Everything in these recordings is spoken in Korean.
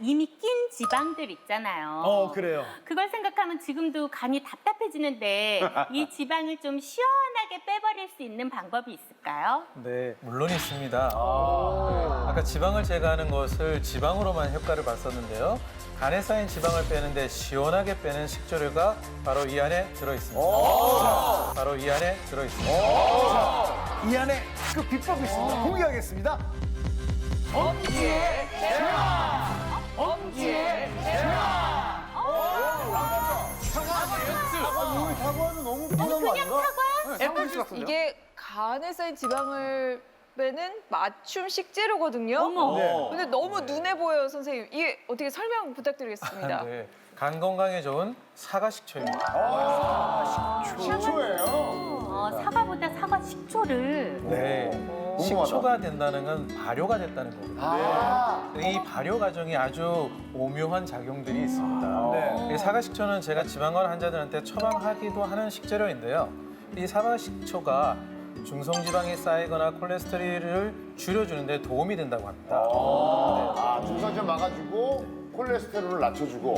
이미 낀 지방들 있잖아요. 그래요. 그걸 생각하면 지금도 간이 답답해지는데 이 지방을 좀 시원하게 빼버릴 수 있는 방법이 있을까요? 네, 물론 있습니다. 아까 지방을 제거하는 것을 지방으로만 효과를 봤었는데요. 간에 쌓인 지방을 빼는데 시원하게 빼는 식재료가 바로 이 안에 들어있습니다. 자, 바로 이 안에 들어있습니다. 이 안에 그 비법이 있습니다. 공개하겠습니다. 엄지의 제왕! 엄지의 제왕! 사과는 너무 편한 거 아닌가? 이게 간에 쌓인 지방을 빼는 맞춤 식재료거든요. 어머. 네. 근데 너무 눈에 보여요, 선생님. 이게 어떻게 설명 부탁드리겠습니다. 네, 간 건강에 좋은 사과 식초입니다. 식초예요. 사과보다 사과 식초를. 네, 식초가 된다는 건 발효가 됐다는 거거든요. 이 발효 과정이 아주 오묘한 작용들이 있습니다. 이 사과 식초는 제가 지방간 환자들한테 처방하기도 하는 식재료인데요. 이 사과 식초가 중성지방이 쌓이거나 콜레스테롤을 줄여주는 데 도움이 된다고 합니다. 중성지방 막아주고 콜레스테롤을 낮춰주고.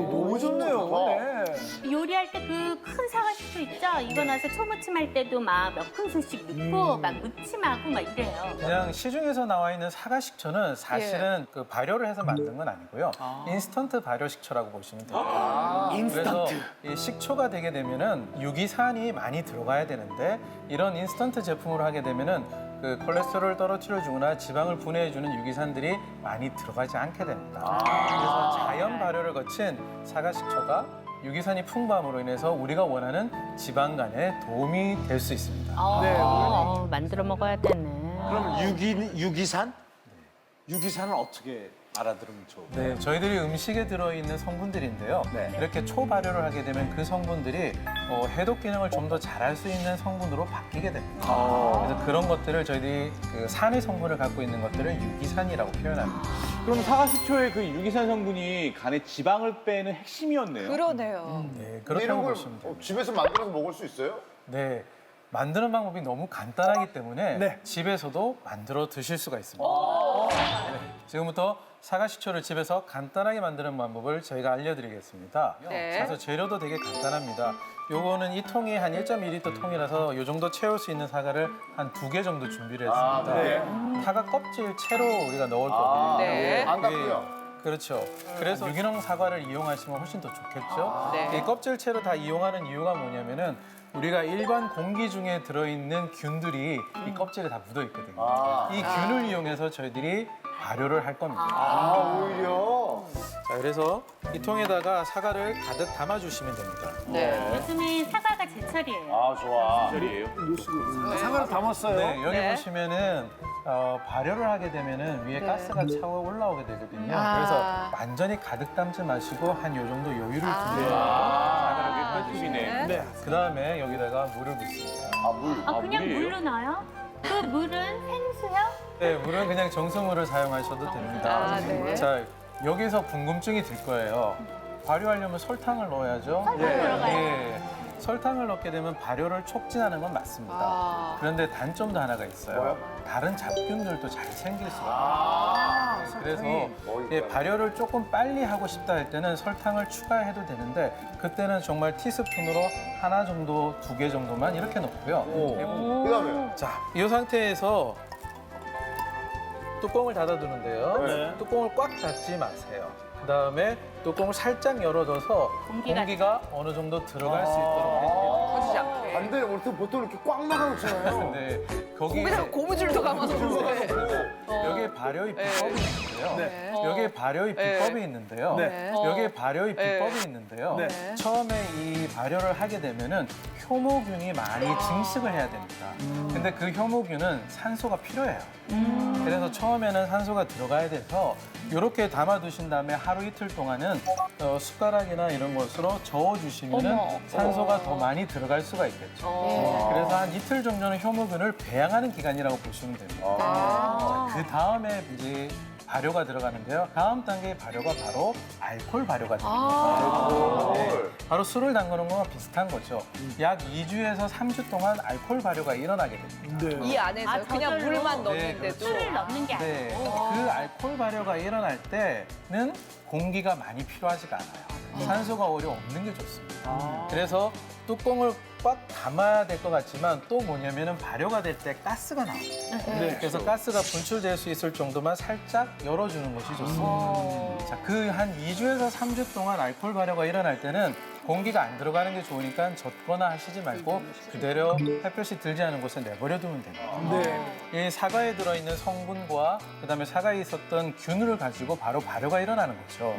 너무 좋네요. 네. 요리할 때 그 큰 사과 식초 있죠? 이거 넣어서 초무침할 때도 막 몇 큰술씩 넣고 막 무침하고 막 이래요. 그냥 시중에서 나와 있는 사과 식초는 사실은 그 발효를 해서 만든 건 아니고요. 인스턴트 발효 식초라고 보시면 돼요. 그래서 이 식초가 되게 되면은 유기산이 많이 들어가야 되는데 이런 인스턴트 제품으로 하게 되면은 그 콜레스테롤을 떨어뜨려주거나 지방을 분해해주는 유기산들이 많이 들어가지 않게 됩니다. 그래서 자연 발효를 거친 사과 식초가 유기산이 풍부함으로 인해서 우리가 원하는 지방간에 도움이 될 수 있습니다. 만들어 먹어야 되네. 그럼 유기산? 유기산은 어떻게 알아들으면 좋을까요? 네, 저희들이 음식에 들어있는 성분들인데요. 네. 이렇게 초발효를 하게 되면 그 성분들이 해독 기능을 좀 더 잘할 수 있는 성분으로 바뀌게 됩니다. 그래서 그런 것들을 저희들이 그 산의 성분을 갖고 있는 것들을 유기산이라고 표현합니다. 그럼 사과식초의 그 유기산 성분이 간의 지방을 빼는 핵심이었네요. 그러네요. 네, 이런 그렇다고 걸 보시면 됩니다. 집에서 만들어서 먹을 수 있어요? 네, 만드는 방법이 너무 간단하기 때문에 네. 집에서도 만들어 드실 수가 있습니다. 네, 지금부터 사과 식초를 집에서 간단하게 만드는 방법을 저희가 알려드리겠습니다. 네. 그래서 재료도 되게 간단합니다. 요거는 이 통이 한 1.2리터 통이라서 요 정도 채울 수 있는 사과를 한 2개 정도 준비를 했습니다. 네. 사과 껍질 채로 우리가 넣을 거거든요. 네. 안 닿고요. 그렇죠. 그래서 유기농 사과를 이용하시면 훨씬 더 좋겠죠. 네. 이 껍질 채로 다 이용하는 이유가 뭐냐면은 우리가 일반 공기 중에 들어있는 균들이 이 껍질에 다 묻어 있거든요. 이 균을 이용해서 저희들이 발효를 할 겁니다. 오히려. 자, 그래서 이 통에다가 사과를 가득 담아주시면 됩니다. 네. 요즘에 사과가 제철이에요. 좋아. 사과를 담았어요. 네, 여기 네. 보시면은 발효를 하게 되면은 위에 네. 가스가 차고 올라오게 되거든요. 아. 그래서 완전히 가득 담지 마시고 한 요 정도 여유를 두세요. 사과를 해주시네. 네. 그 다음에 여기다가 물을 붓습니다. 그냥 물이에요? 물로 넣어요? 그 물은 생수요? 네, 물은 그냥 정수물을 사용하셔도 됩니다. 아, 네. 자, 여기서 궁금증이 들 거예요. 발효하려면 설탕을 넣어야죠. 들어가요. 예. 설탕을 넣게 되면 발효를 촉진하는 건 맞습니다. 아. 그런데 단점도 하나가 있어요. 뭐요? 다른 잡균들도 잘 생길 수가 있어요. 그래서 예, 발효를 조금 빨리 하고 싶다 할 때는 설탕을 추가해도 되는데 그때는 정말 티스푼으로 하나 정도, 2개 정도만 이렇게 넣고요. 그다음에 자, 이 상태에서 뚜껑을 닫아두는데요. 네. 뚜껑을 꽉 닫지 마세요. 그 다음에 뚜껑을 살짝 열어둬서 공기가 어느 정도 들어갈 수 있도록 해주세요. 터지지 않게. 안 돼. 보통 이렇게 꽉 막아놓잖아요. 네, 거기에 거기다가 고무줄도 감아서. 여기에 발효의 비법이 있는데요. 네. 여기에 발효의 네. 비법이 있는데요. 네. 여기에 발효의 네. 비법이 있는데요. 네. 처음에 이 발효를 하게 되면은 효모균이 많이 증식을 해야 됩니다. 근데 그 효모균은 산소가 필요해요. 그래서 처음에는 산소가 들어가야 돼서 이렇게 담아두신 다음에 하루 이틀 동안은 숟가락이나 이런 것으로 저어주시면은 산소가 더 많이 들어갈 수가 있겠죠. 그래서 한 이틀 정도는 효모균을 배양하는 기간이라고 보시면 됩니다. 그 다음에 이제 발효가 들어가는데요. 다음 단계의 발효가 바로 알코올 발효가 됩니다. 네, 바로 술을 담그는 거와 비슷한 거죠. 약 2주에서 3주 동안 알코올 발효가 일어나게 됩니다. 이 안에서 그냥 저절로? 물만 네, 넣는데도 술을 넣는 게 네, 아니고. 그 알코올 발효가 일어날 때는 공기가 많이 필요하지가 않아요. 산소가 오히려 없는 게 좋습니다. 그래서 뚜껑을 꽉 담아야 될 것 같지만 또 뭐냐면은 발효가 될 때 가스가 나옵니다. 그래서 가스가 분출될 수 있을 정도만 살짝 열어주는 것이 좋습니다. 자, 그 한 2주에서 3주 동안 알코올 발효가 일어날 때는 공기가 안 들어가는 게 좋으니까 젓거나 하시지 말고 그대로 햇볕이 들지 않은 곳에 내버려 두면 됩니다. 이 사과에 들어있는 성분과 그다음에 사과에 있었던 균을 가지고 바로 발효가 일어나는 거죠.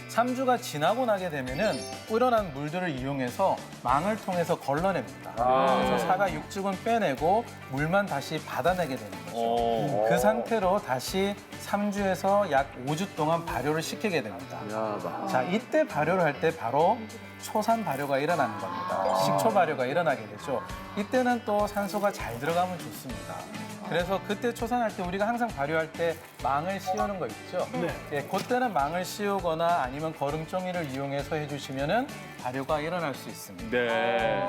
3주가 지나고 나게 되면은 우러난 물들을 이용해서 망을 통해서 걸러냅니다. 그래서 사과 육즙은 빼내고 물만 다시 받아내게 되는 거죠. 그 상태로 다시 3주에서 약 5주 동안 발효를 시키게 됩니다. 자, 이때 발효를 할 때 바로 초산 발효가 일어나는 겁니다. 식초 발효가 일어나게 되죠. 이때는 또 산소가 잘 들어가면 좋습니다. 그래서 그때 초산할 때 우리가 항상 발효할 때 망을 씌우는 거 있죠? 예, 그때는 망을 씌우거나 아니면 거름종이를 이용해서 해주시면은 발효가 일어날 수 있습니다. 네.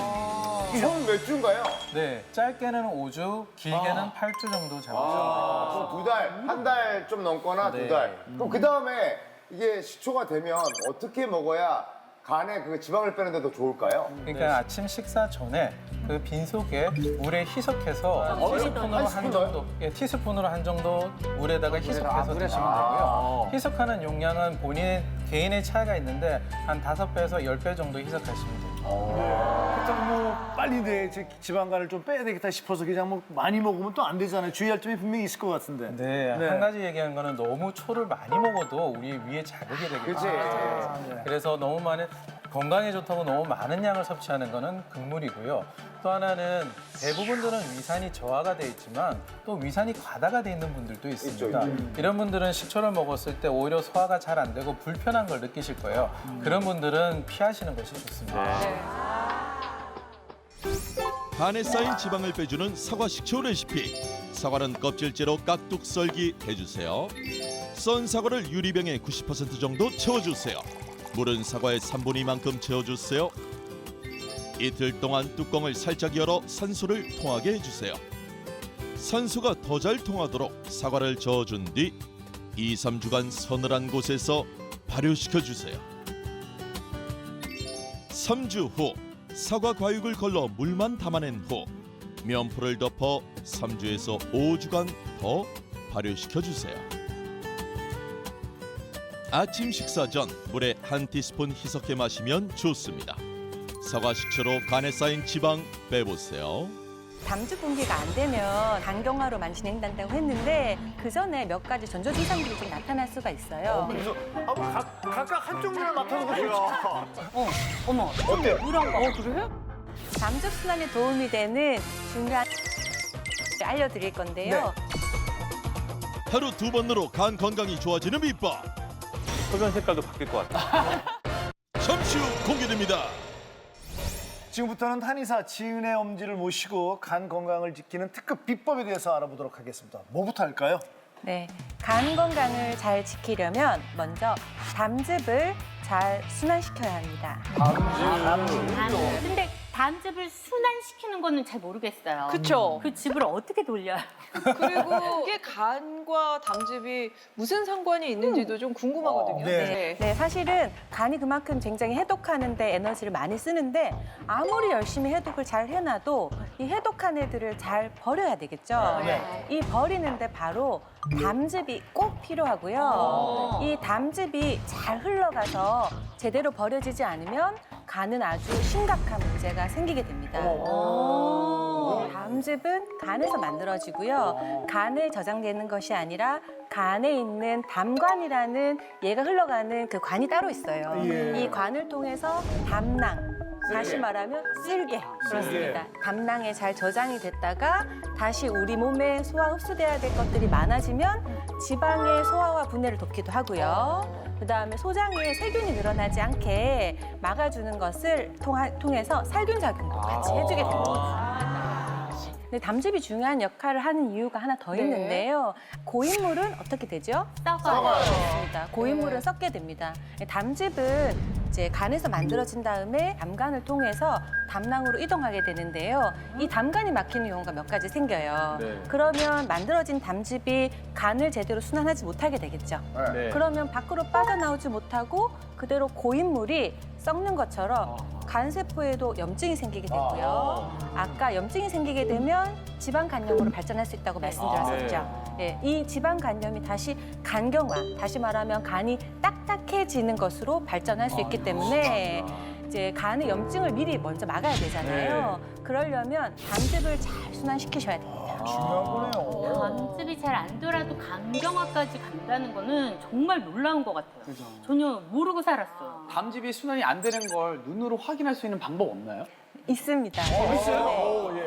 이건 몇 주인가요? 네, 짧게는 5주, 길게는 8주 정도 잡으셔야 그럼 2달, 한 달 좀 넘거나 네. 2달. 그럼 그 다음에 이게 식초가 되면 어떻게 먹어야 간에 그 지방을 빼는데 더 좋을까요? 그러니까 아침 식사 전에 그 빈속에 물에 희석해서 티스푼으로 한 한 스푼 정도, 예, 티스푼으로 한 정도 물에다가 희석해서 드시면 되고요. 희석하는 용량은 본인 개인의 차이가 있는데 한 5배에서 10배 정도 희석하시면 됩니다. 그렇다고 뭐 빨리 내 지방간을 좀 빼야 되겠다 싶어서 그냥 뭐 많이 먹으면 또 안 되잖아요. 주의할 점이 분명히 있을 것 같은데. 네, 한 가지 얘기한 거는 너무 초를 많이 먹어도 우리 위에 자극이 되겠죠. 그치. 그래서 너무 많은 건강에 좋다고 너무 많은 양을 섭취하는 거는 금물이고요. 또 하나는 대부분들은 위산이 저하가 돼 있지만 또 위산이 과다가 돼 있는 분들도 있습니다. 이런 분들은 식초를 먹었을 때 오히려 소화가 잘 안 되고 불편한 걸 느끼실 거예요. 그런 분들은 피하시는 것이 좋습니다. 간에 쌓인 지방을 빼주는 사과 식초 레시피. 사과는 껍질째로 깍둑 썰기 해주세요. 썬 사과를 유리병에 90% 정도 채워주세요. 물은 사과의 3분의 2만큼 채워주세요. 이틀 동안 뚜껑을 살짝 열어 산소를 통하게 해주세요. 산소가 더 잘 통하도록 사과를 저어준 뒤 2, 3주간 서늘한 곳에서 발효시켜주세요. 3주 후 사과 과육을 걸러 물만 담아낸 후 면포를 덮어 3주에서 5주간 더 발효시켜주세요. 아침 식사 전 물에 한 티스푼 희석해 마시면 좋습니다. 사과 식초로 간에 쌓인 지방 빼보세요. 담즙 분비가 안 되면 간경화로만 진행된다고 했는데 그 전에 몇 가지 전조 증상들이 좀 나타날 수가 있어요. 그래서 각각 한쪽 눈을 맡아보세요. 어머, 어때? 이런 거. 그래요? 담즙 순환에 도움이 되는 중요한 알려드릴 건데요. 하루 2번으로 간 건강이 좋아지는 비법. 소변 색깔도 바뀔 것 같아요. 잠시 후 공개됩니다. 지금부터는 한의사 지은혜 엄지를 모시고 간 건강을 지키는 특급 비법에 대해서 알아보도록 하겠습니다. 뭐부터 할까요? 네, 간 건강을 잘 지키려면 먼저 담즙을 잘 순환시켜야 합니다. 근데 담즙을 순환시키는 거는 잘 모르겠어요. 그쵸. 그 즙을 어떻게 돌려요? 그리고 이게 간과 담즙이 무슨 상관이 있는지도 좀 궁금하거든요. 네. 네, 사실은 간이 그만큼 굉장히 해독하는데 에너지를 많이 쓰는데 아무리 열심히 해독을 잘 해놔도 이 해독한 애들을 잘 버려야 되겠죠. 이 버리는데 바로 담즙이 꼭 필요하고요. 이 담즙이 잘 흘러가서 제대로 버려지지 않으면 간은 아주 심각한 문제가 생기게 됩니다. 담즙은 간에서 만들어지고요. 간에 저장되는 것이 아니라 간에 있는 담관이라는 얘가 흘러가는 그 관이 따로 있어요. 이 관을 통해서 담낭, 다시 말하면 쓸개, 그렇습니다. 담낭에 잘 저장이 됐다가 다시 우리 몸에 소화 흡수돼야 될 것들이 많아지면 지방의 소화와 분해를 돕기도 하고요. 그다음에 소장에 세균이 늘어나지 않게 막아주는 것을 통해서 살균 작용도 같이 해주게 됩니다. 근데 담즙이 중요한 역할을 하는 이유가 하나 더 네. 있는데요. 고인물은 어떻게 되죠? 썩습니다. 고인물은 네. 썩게 됩니다. 담즙은 이제 간에서 만들어진 다음에 담간을 통해서 담낭으로 이동하게 되는데요. 이 담간이 막히는 경우가 몇 가지 생겨요. 네. 그러면 만들어진 담즙이 간을 제대로 순환하지 못하게 되겠죠. 네. 그러면 밖으로 빠져나오지 못하고 그대로 고인물이 썩는 것처럼 간세포에도 염증이 생기게 되고요. 아까 염증이 생기게 되면 지방 간염으로 발전할 수 있다고 말씀드렸었죠. 예, 이 지방 간염이 다시 간경화, 다시 말하면 간이 딱딱해지는 것으로 발전할 수 있기 때문에 이제 간의 염증을 미리 먼저 막아야 되잖아요. 그러려면 담즙을 잘 순환시키셔야 됩니다. 중요한 거네요. 담즙이 잘 안 돌아도 간경화까지 간다는 거는 정말 놀라운 것 같아요. 그죠. 전혀 모르고 살았어요. 담즙이 순환이 안 되는 걸 눈으로 확인할 수 있는 방법 없나요? 있습니다. 있어요? 네. 오, 예.